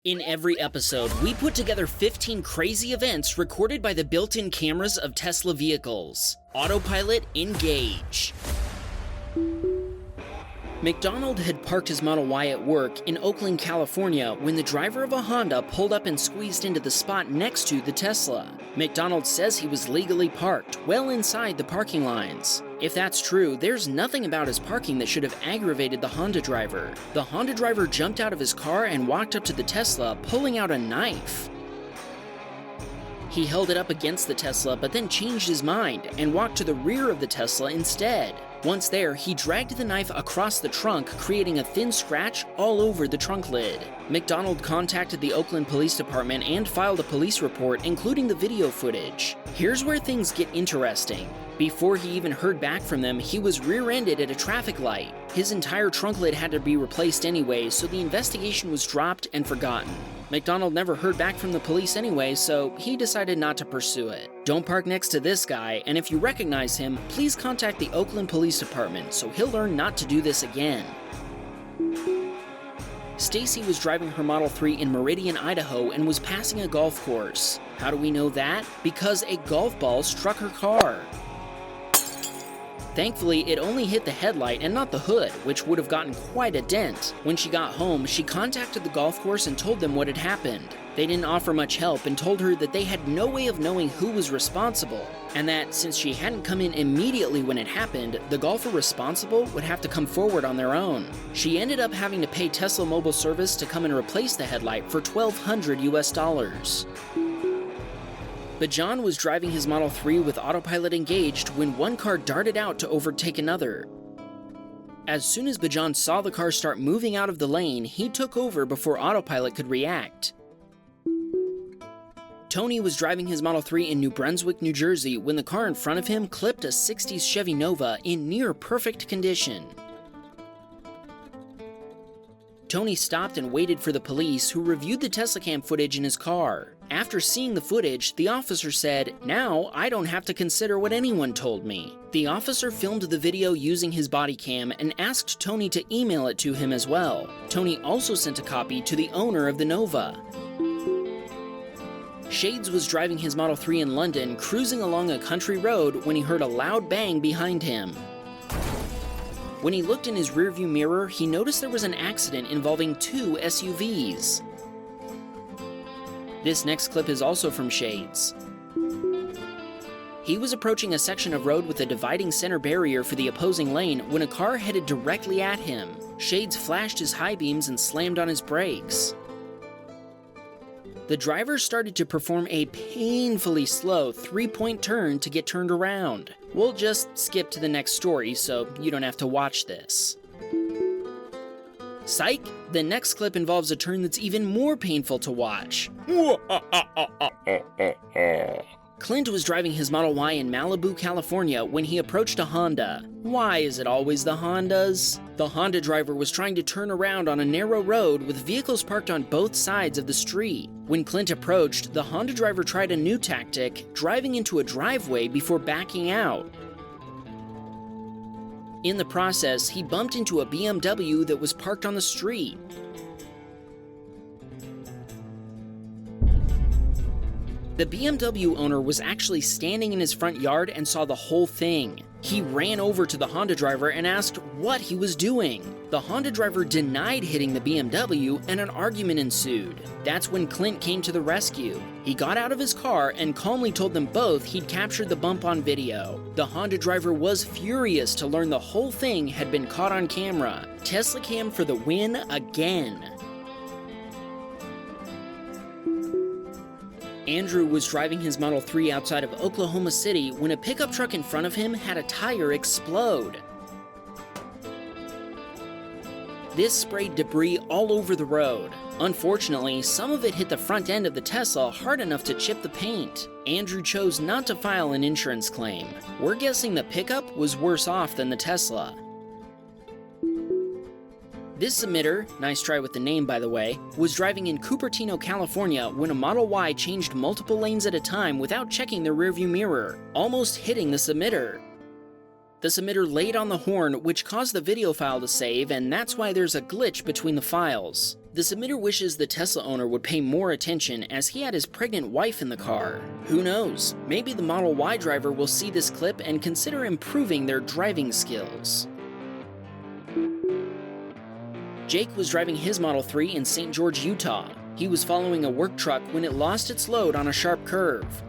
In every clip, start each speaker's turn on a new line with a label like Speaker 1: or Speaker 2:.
Speaker 1: In every episode, we put together 15 crazy events recorded by the built-in cameras of Tesla vehicles. Autopilot, engage. McDonald had parked his Model Y at work in Oakland, California when the driver of a Honda pulled up and squeezed into the spot next to the Tesla. McDonald says he was legally parked, well inside the parking lines. If that's true, there's nothing about his parking that should have aggravated the Honda driver. The Honda driver jumped out of his car and walked up to the Tesla, pulling out a knife. He held it up against the Tesla, but then changed his mind and walked to the rear of the Tesla instead. Once there, he dragged the knife across the trunk, creating a thin scratch all over the trunk lid. McDonald contacted the Oakland Police Department and filed a police report, including the video footage. Here's where things get interesting. Before he even heard back from them, he was rear-ended at a traffic light. His entire trunk lid had to be replaced anyway, so the investigation was dropped and forgotten. McDonald never heard back from the police anyway, so he decided not to pursue it. Don't park next to this guy, and if you recognize him, please contact the Oakland Police Department so he'll learn not to do this again. Stacy was driving her Model 3 in Meridian, Idaho, and was passing a golf course. How do we know that? Because a golf ball struck her car. Thankfully, it only hit the headlight and not the hood, which would have gotten quite a dent. When she got home, she contacted the golf course and told them what had happened. They didn't offer much help and told her that they had no way of knowing who was responsible, and that since she hadn't come in immediately when it happened, the golfer responsible would have to come forward on their own. She ended up having to pay Tesla Mobile Service to come and replace the headlight for $1,200 US. But John was driving his Model 3 with autopilot engaged when one car darted out to overtake another. As soon as Bajan saw the car start moving out of the lane, he took over before autopilot could react. Tony was driving his Model 3 in New Brunswick, New Jersey when the car in front of him clipped a 60s Chevy Nova in near perfect condition. Tony stopped and waited for the police, who reviewed the Teslacam footage in his car. After seeing the footage, the officer said, "Now I don't have to consider what anyone told me." The officer filmed the video using his body cam and asked Tony to email it to him as well. Tony also sent a copy to the owner of the Nova. Shades was driving his Model 3 in London, cruising along a country road when he heard a loud bang behind him. When he looked in his rearview mirror, he noticed there was an accident involving two SUVs. This next clip is also from Shades. He was approaching a section of road with a dividing center barrier for the opposing lane when a car headed directly at him. Shades flashed his high beams and slammed on his brakes. The driver started to perform a painfully slow three-point turn to get turned around. We'll just skip to the next story so you don't have to watch this. Psych! The next clip involves a turn that's even more painful to watch. Clint was driving his Model Y in Malibu, California when he approached a Honda. Why is it always the Hondas? The Honda driver was trying to turn around on a narrow road with vehicles parked on both sides of the street. When Clint approached, the Honda driver tried a new tactic, driving into a driveway before backing out. In the process, he bumped into a BMW that was parked on the street. The BMW owner was actually standing in his front yard and saw the whole thing. He ran over to the Honda driver and asked what he was doing. The Honda driver denied hitting the BMW and an argument ensued. That's when Clint came to the rescue. He got out of his car and calmly told them both he'd captured the bump on video. The Honda driver was furious to learn the whole thing had been caught on camera. Teslacam for the win again. Andrew was driving his Model 3 outside of Oklahoma City when a pickup truck in front of him had a tire explode. This sprayed debris all over the road. Unfortunately, some of it hit the front end of the Tesla hard enough to chip the paint. Andrew chose not to file an insurance claim. We're guessing the pickup was worse off than the Tesla. This submitter, nice try with the name by the way, was driving in Cupertino, California when a Model Y changed multiple lanes at a time without checking the rearview mirror, almost hitting the submitter. The submitter laid on the horn, which caused the video file to save, and that's why there's a glitch between the files. The submitter wishes the Tesla owner would pay more attention as he had his pregnant wife in the car. Who knows? Maybe the Model Y driver will see this clip and consider improving their driving skills. Jake was driving his Model 3 in St. George, Utah. He was following a work truck when it lost its load on a sharp curve.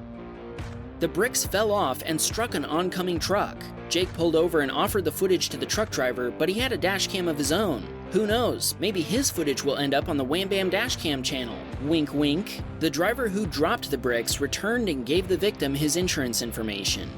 Speaker 1: The bricks fell off and struck an oncoming truck. Jake pulled over and offered the footage to the truck driver, but he had a dashcam of his own. Who knows, maybe his footage will end up on the Wham Bam Dashcam channel. Wink wink. The driver who dropped the bricks returned and gave the victim his insurance information.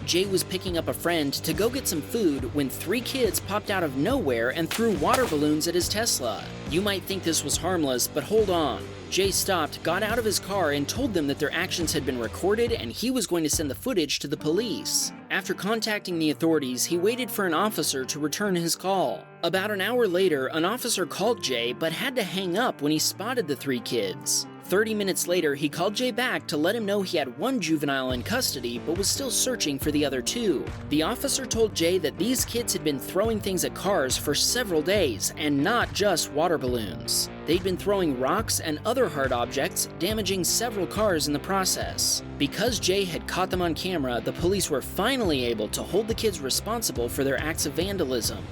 Speaker 1: Jay was picking up a friend to go get some food when 3 kids popped out of nowhere and threw water balloons at his Tesla. You might think this was harmless, but hold on. Jay stopped, got out of his car, and told them that their actions had been recorded and he was going to send the footage to the police. After contacting the authorities, he waited for an officer to return his call. About an hour later, an officer called Jay but had to hang up when he spotted the 3 kids. 30 minutes later, he called Jay back to let him know he had 1 juvenile in custody but was still searching for the other 2. The officer told Jay that these kids had been throwing things at cars for several days, and not just water balloons. They'd been throwing rocks and other hard objects, damaging several cars in the process. Because Jay had caught them on camera, the police were finally able to hold the kids responsible for their acts of vandalism.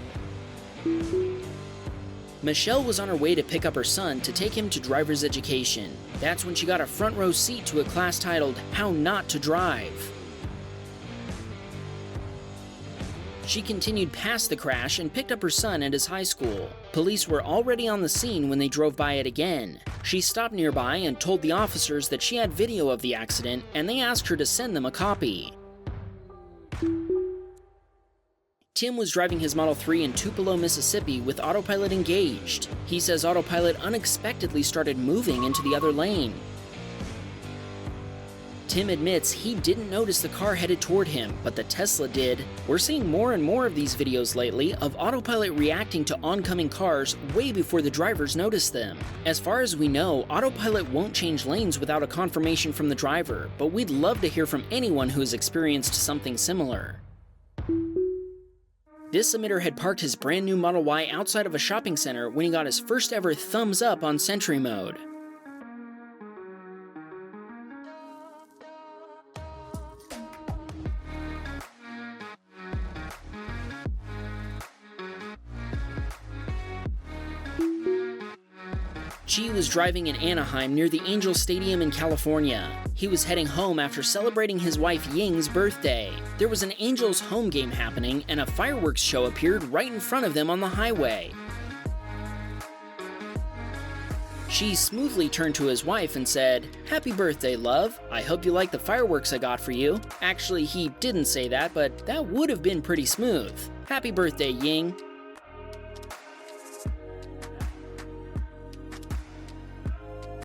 Speaker 1: Michelle was on her way to pick up her son to take him to driver's education. That's when she got a front row seat to a class titled How Not to Drive. She continued past the crash and picked up her son at his high school. Police were already on the scene when they drove by it again. She stopped nearby and told the officers that she had video of the accident, and they asked her to send them a copy. Tim was driving his Model 3 in Tupelo, Mississippi with Autopilot engaged. He says Autopilot unexpectedly started moving into the other lane. Tim admits he didn't notice the car headed toward him, but the Tesla did. We're seeing more and more of these videos lately of Autopilot reacting to oncoming cars way before the drivers notice them. As far as we know, Autopilot won't change lanes without a confirmation from the driver, but we'd love to hear from anyone who has experienced something similar. This submitter had parked his brand new Model Y outside of a shopping center when he got his first ever thumbs up on Sentry mode. Chi was driving in Anaheim near the Angel Stadium in California. He was heading home after celebrating his wife Ying's birthday. There was an Angels home game happening and a fireworks show appeared right in front of them on the highway. She smoothly turned to his wife and said, "Happy birthday, love. I hope you like the fireworks I got for you." Actually, he didn't say that, but that would have been pretty smooth. Happy birthday, Ying.